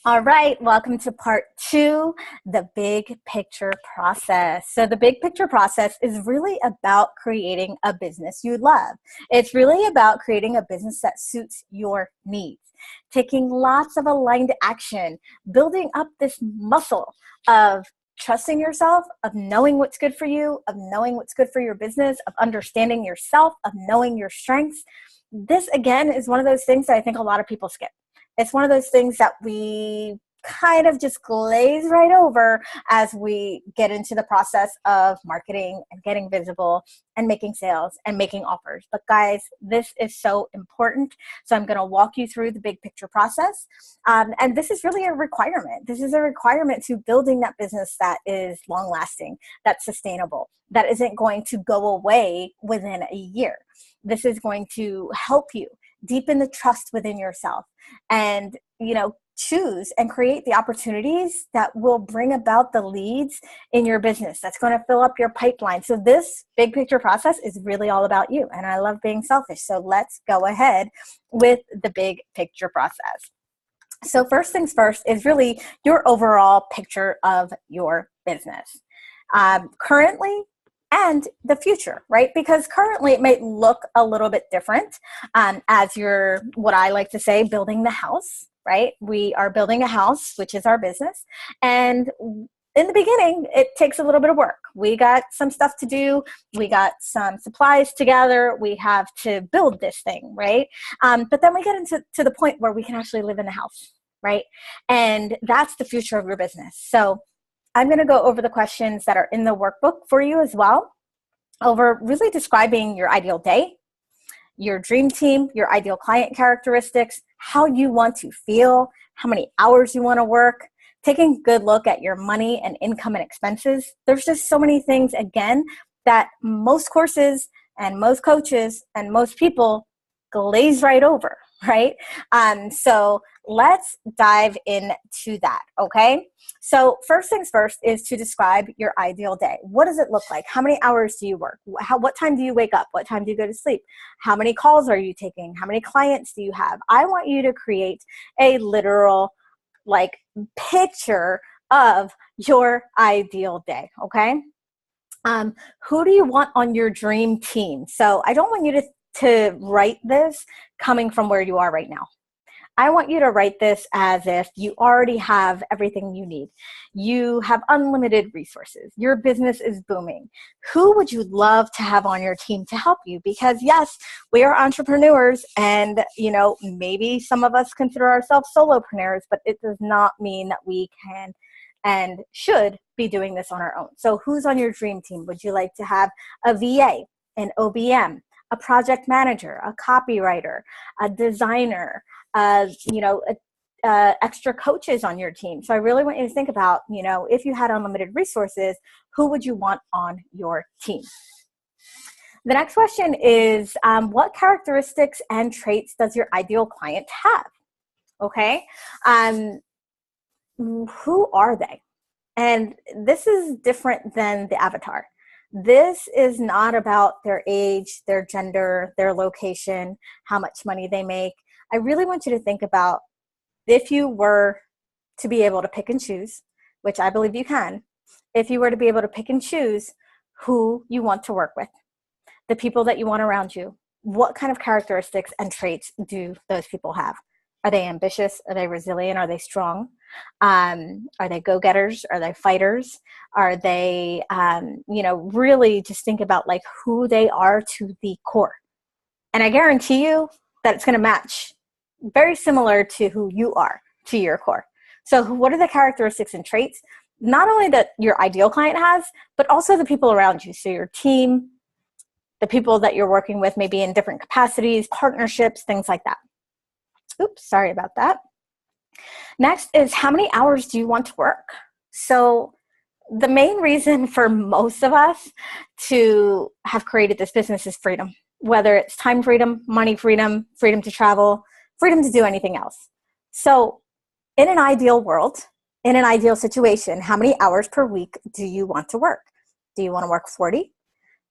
All right, welcome to part two, the big picture process. So, the big picture process is really about creating a business you love. It's really about creating a business that suits your needs, taking lots of aligned action, building up this muscle of trusting yourself, of knowing what's good for you, of knowing what's good for your business, of understanding yourself, of knowing your strengths. This, again, is one of those things that I think a lot of people skip. It's one of those things that we kind of just glaze right over as we get into the process of marketing and getting visible and making sales and making offers. But guys, this is so important. So I'm going to walk you through the big picture process. And this is really a requirement. This is a requirement to building that business that is long lasting, that's sustainable, that isn't going to go away within a year. This is going to help you deepen the trust within yourself and, choose and create the opportunities that will bring about the leads in your business. That's going to fill up your pipeline. So this big picture process is really all about you. And I love being selfish. So let's go ahead with the big picture process. So first things first is really your overall picture of your business. Currently, and the future, right? Because currently it may look a little bit different as you're, what I like to say, building the house, right? We are building a house, which is our business. And in the beginning, it takes a little bit of work. We got some stuff to do. We got some supplies together. We have to build this thing, right? But then we get into the point where we can actually live in the house, right? And that's the future of your business. So I'm going to go over the questions that are in the workbook for you as well, over really describing your ideal day, your dream team, your ideal client characteristics, how you want to feel, how many hours you want to work, taking a good look at your money and income and expenses. There's just so many things, again, that most courses and most coaches and most people glaze right over, right? So let's dive into that, okay? So first things first is to describe your ideal day. What does it look like? How many hours do you work? What time do you wake up? What time do you go to sleep? How many calls are you taking? How many clients do you have? I want you to create a literal picture of your ideal day, okay? Who do you want on your dream team? So I don't want you to write this coming from where you are right now. I want you to write this as if you already have everything you need. You have unlimited resources. Your business is booming. Who would you love to have on your team to help you? Because yes, we are entrepreneurs and, maybe some of us consider ourselves solopreneurs, but it does not mean that we can and should be doing this on our own. So who's on your dream team? Would you like to have a VA, an OBM, a project manager, a copywriter, a designer, extra coaches on your team? So I really want you to think about, if you had unlimited resources, who would you want on your team? The next question is, what characteristics and traits does your ideal client have? Okay. Who are they? And this is different than the avatar. This is not about their age, their gender, their location, how much money they make. I really want you to think about, if you were to be able to pick and choose, which I believe you can, if you were to be able to pick and choose who you want to work with, the people that you want around you, what kind of characteristics and traits do those people have? Are they ambitious? Are they resilient? Are they strong? Are they go-getters? Are they fighters? Are they, really just think about who they are to the core. And I guarantee you that it's going to match very similar to who you are to your core. So what are the characteristics and traits, not only that your ideal client has, but also the people around you? So your team, the people that you're working with, maybe in different capacities, partnerships, things like that. Oops, sorry about that. Next is, how many hours do you want to work? So the main reason for most of us to have created this business is freedom, whether it's time freedom, money freedom, freedom to travel, freedom to do anything else. So in an ideal world, in an ideal situation, how many hours per week do you want to work? Do you want to work 40?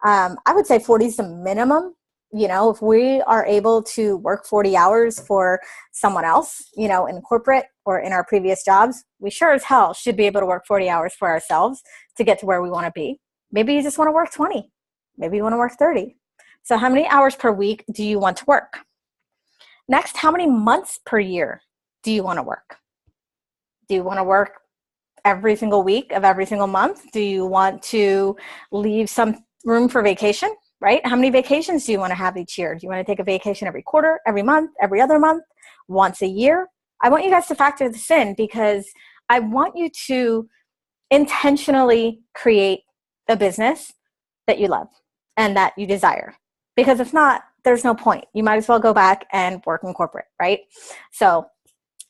I would say 40 is the minimum If we are able to work 40 hours for someone else, in corporate or in our previous jobs, we sure as hell should be able to work 40 hours for ourselves to get to where we want to be. Maybe you just want to work 20. Maybe you want to work 30. So how many hours per week do you want to work? Next, how many months per year do you want to work? Do you want to work every single week of every single month? Do you want to leave some room for vacation, right? How many vacations do you want to have each year? Do you want to take a vacation every quarter, every month, every other month, once a year? I want you guys to factor this in because I want you to intentionally create a business that you love and that you desire. Because if not, there's no point. You might as well go back and work in corporate, right? So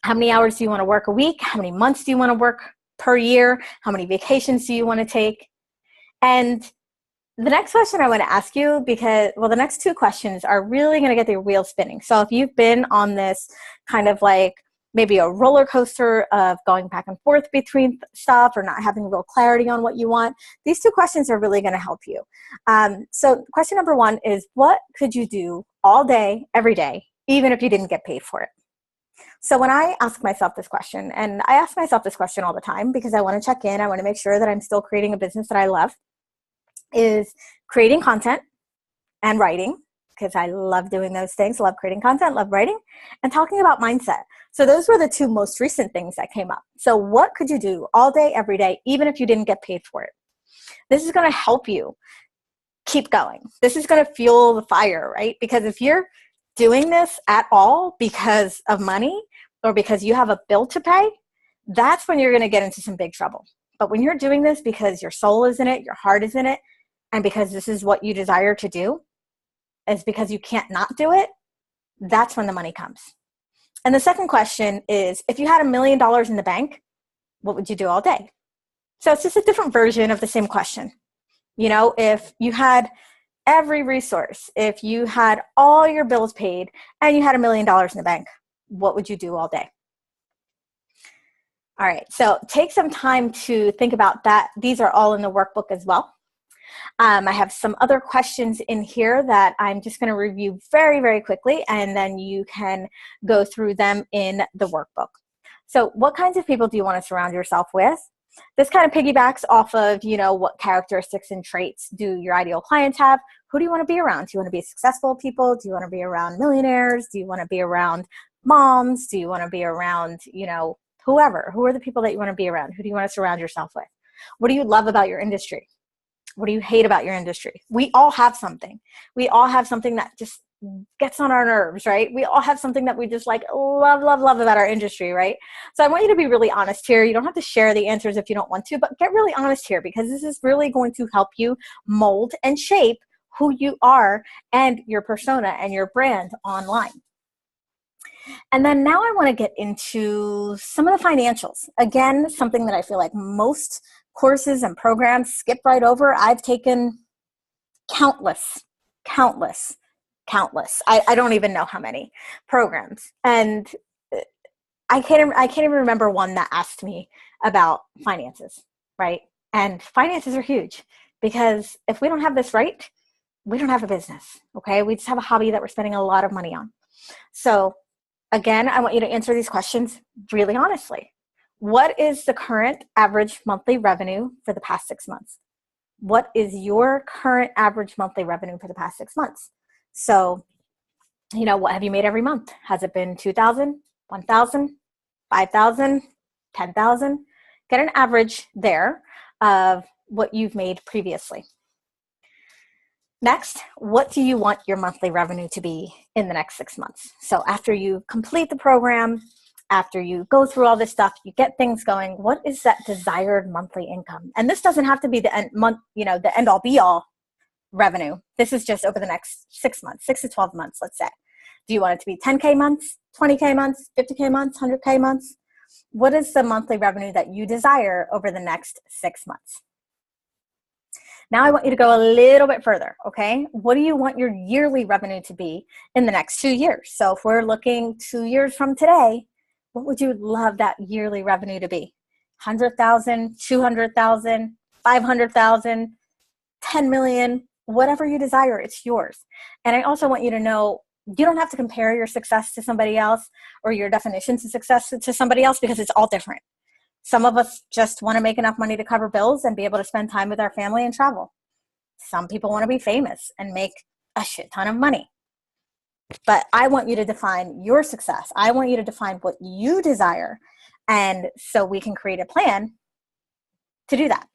how many hours do you want to work a week? How many months do you want to work per year? How many vacations do you want to take? And the next question I want to ask you, the next two questions are really going to get the wheel spinning. So if you've been on this kind of like maybe a roller coaster of going back and forth between stuff or not having real clarity on what you want, these two questions are really going to help you. So question number one is, what could you do all day, every day, even if you didn't get paid for it? So when I ask myself this question, and I ask myself this question all the time because I want to check in, I want to make sure that I'm still creating a business that I love, is creating content and writing, because I love doing those things, love creating content, love writing, and talking about mindset. So those were the two most recent things that came up. So what could you do all day, every day, even if you didn't get paid for it? This is going to help you keep going. This is going to fuel the fire, right? Because if you're doing this at all because of money or because you have a bill to pay, that's when you're going to get into some big trouble. But when you're doing this because your soul is in it, your heart is in it, and because this is what you desire to do, is because you can't not do it, that's when the money comes. And the second question is, if you had $1 million in the bank, what would you do all day? So it's just a different version of the same question. If you had every resource, if you had all your bills paid and you had $1 million in the bank, what would you do all day? All right, so take some time to think about that. These are all in the workbook as well. I have some other questions in here that I'm just going to review very, very quickly, and then you can go through them in the workbook. So what kinds of people do you want to surround yourself with? This kind of piggybacks off of, what characteristics and traits do your ideal clients have? Who do you want to be around? Do you want to be successful people? Do you want to be around millionaires? Do you want to be around moms? Do you want to be around, whoever? Who are the people that you want to be around? Who do you want to surround yourself with? What do you love about your industry? What do you hate about your industry? We all have something. We all have something that just gets on our nerves, right? We all have something that we just love about our industry, right? So I want you to be really honest here. You don't have to share the answers if you don't want to, but get really honest here because this is really going to help you mold and shape who you are and your persona and your brand online. And then now I want to get into some of the financials. Again, something that I feel like most courses and programs skip right over. I've taken countless. I don't even know how many programs. And I can't even remember one that asked me about finances, right? And finances are huge because if we don't have this right, we don't have a business, okay? We just have a hobby that we're spending a lot of money on. So again, I want you to answer these questions really honestly. What is the current average monthly revenue for the past 6 months? What is your current average monthly revenue for the past 6 months? So, what have you made every month? Has it been 2,000, 1,000, 5,000, 10,000? Get an average there of what you've made previously. Next, what do you want your monthly revenue to be in the next 6 months? So after you complete the program, after you go through all this stuff, you get things going, what is that desired monthly income? And this doesn't have to be the end all be all revenue. This is just over the next 6 months, 6 to 12 months, let's say. Do you want it to be 10K months, 20K months, 50K months, 100K months? What is the monthly revenue that you desire over the next 6 months? Now I want you to go a little bit further, okay? What do you want your yearly revenue to be in the next 2 years? So if we're looking 2 years from today, what would you love that yearly revenue to be? 100,000, 200,000, 500,000, 10 million? whatever you desire, it's yours. And I also want you to know you don't have to compare your success to somebody else or your definitions of success to somebody else, because it's all different. Some of us just want to make enough money to cover bills and be able to spend time with our family and travel. Some people want to be famous and make a shit ton of money. But I want you to define your success. I want you to define what you desire. And so we can create a plan to do that.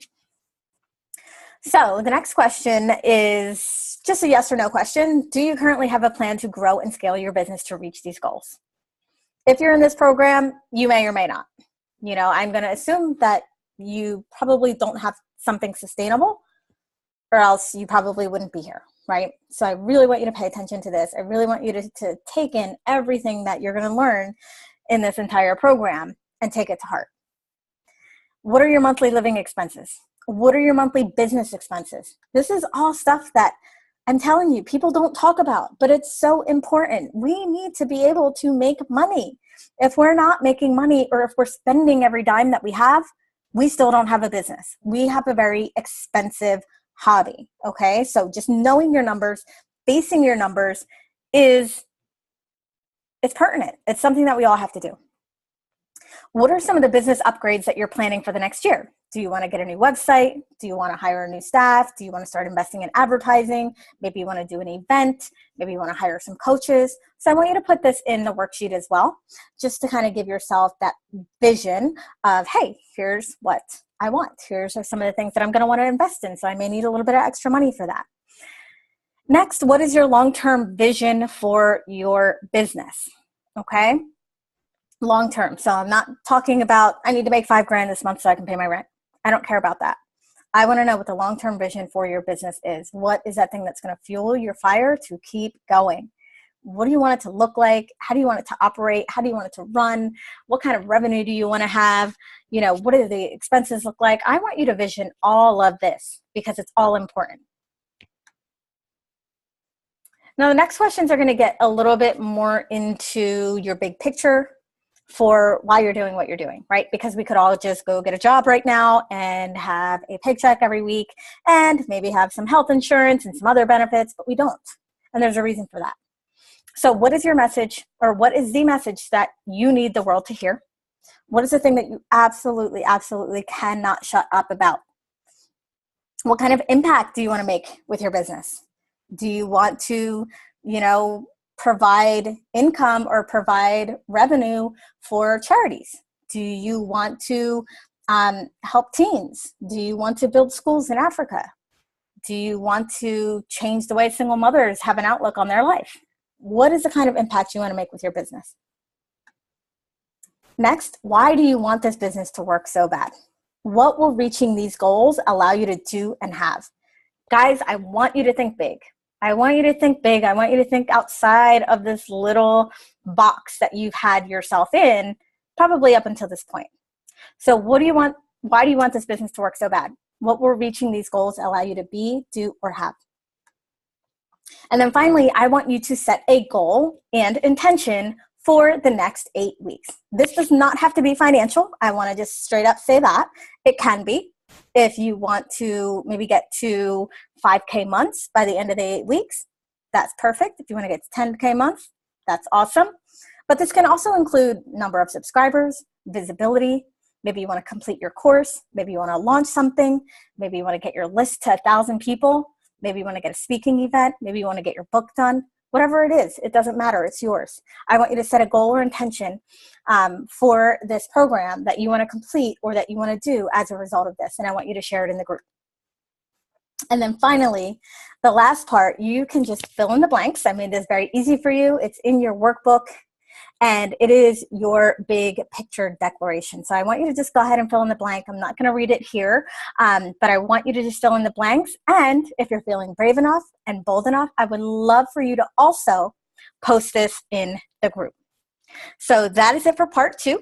So the next question is just a yes or no question. Do you currently have a plan to grow and scale your business to reach these goals? If you're in this program, you may or may not. I'm going to assume that you probably don't have something sustainable, or else you probably wouldn't be here, right? So I really want you to pay attention to this. I really want you to take in everything that you're going to learn in this entire program and take it to heart. What are your monthly living expenses? What are your monthly business expenses? This is all stuff that I'm telling you, people don't talk about, but it's so important. We need to be able to make money. If we're not making money, or if we're spending every dime that we have, we still don't have a business. We have a very expensive hobby, okay? So just knowing your numbers, basing your numbers it's pertinent. It's something that we all have to do. What are some of the business upgrades that you're planning for the next year? Do you want to get a new website? Do you want to hire a new staff? Do you want to start investing in advertising? Maybe you want to do an event. Maybe you want to hire some coaches. So I want you to put this in the worksheet as well, just to kind of give yourself that vision of, hey, here's what I want. Here's some of the things that I'm going to want to invest in. So I may need a little bit of extra money for that. Next, what is your long-term vision for your business? Okay. Long-term. So I'm not talking about, I need to make $5,000 this month so I can pay my rent. I don't care about that. I want to know what the long-term vision for your business is. What is that thing that's going to fuel your fire to keep going? What do you want it to look like? How do you want it to operate? How do you want it to run? What kind of revenue do you want to have? What do the expenses look like? I want you to vision all of this because it's all important. Now, the next questions are going to get a little bit more into your big picture for why you're doing what you're doing, right? Because we could all just go get a job right now and have a paycheck every week and maybe have some health insurance and some other benefits, but we don't. And there's a reason for that. So what is your message, or what is the message that you need the world to hear? What is the thing that you absolutely, absolutely cannot shut up about? What kind of impact do you want to make with your business? Do you want to, provide income or provide revenue for charities? Do you want to help teens? Do you want to build schools in Africa? Do you want to change the way single mothers have an outlook on their life? What is the kind of impact you want to make with your business? Next, why do you want this business to work so bad? What will reaching these goals allow you to do and have? Guys, I want you to think big. I want you to think big. I want you to think outside of this little box that you've had yourself in, probably up until this point. So what do you want? Why do you want this business to work so bad? What will reaching these goals allow you to be, do, or have? And then finally, I want you to set a goal and intention for the next 8 weeks. This does not have to be financial. I want to just straight up say that. It can be. If you want to maybe get to 5K months by the end of the 8 weeks, that's perfect. If you want to get to 10K months, that's awesome. But this can also include number of subscribers, visibility. Maybe you want to complete your course. Maybe you want to launch something. Maybe you want to get your list to 1,000 people. Maybe you want to get a speaking event. Maybe you want to get your book done. Whatever it is, it doesn't matter. It's yours. I want you to set a goal or intention for this program that you want to complete or that you want to do as a result of this. And I want you to share it in the group. And then finally, the last part, you can just fill in the blanks. I made this very easy for you. It's in your workbook. And it is your big picture declaration. So I want you to just go ahead and fill in the blank. I'm not going to read it here, but I want you to just fill in the blanks. And if you're feeling brave enough and bold enough, I would love for you to also post this in the group. So that is it for part 2.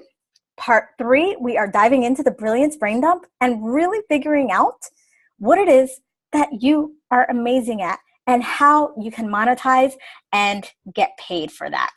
Part 3, we are diving into the Brilliance Brain Dump and really figuring out what it is that you are amazing at and how you can monetize and get paid for that.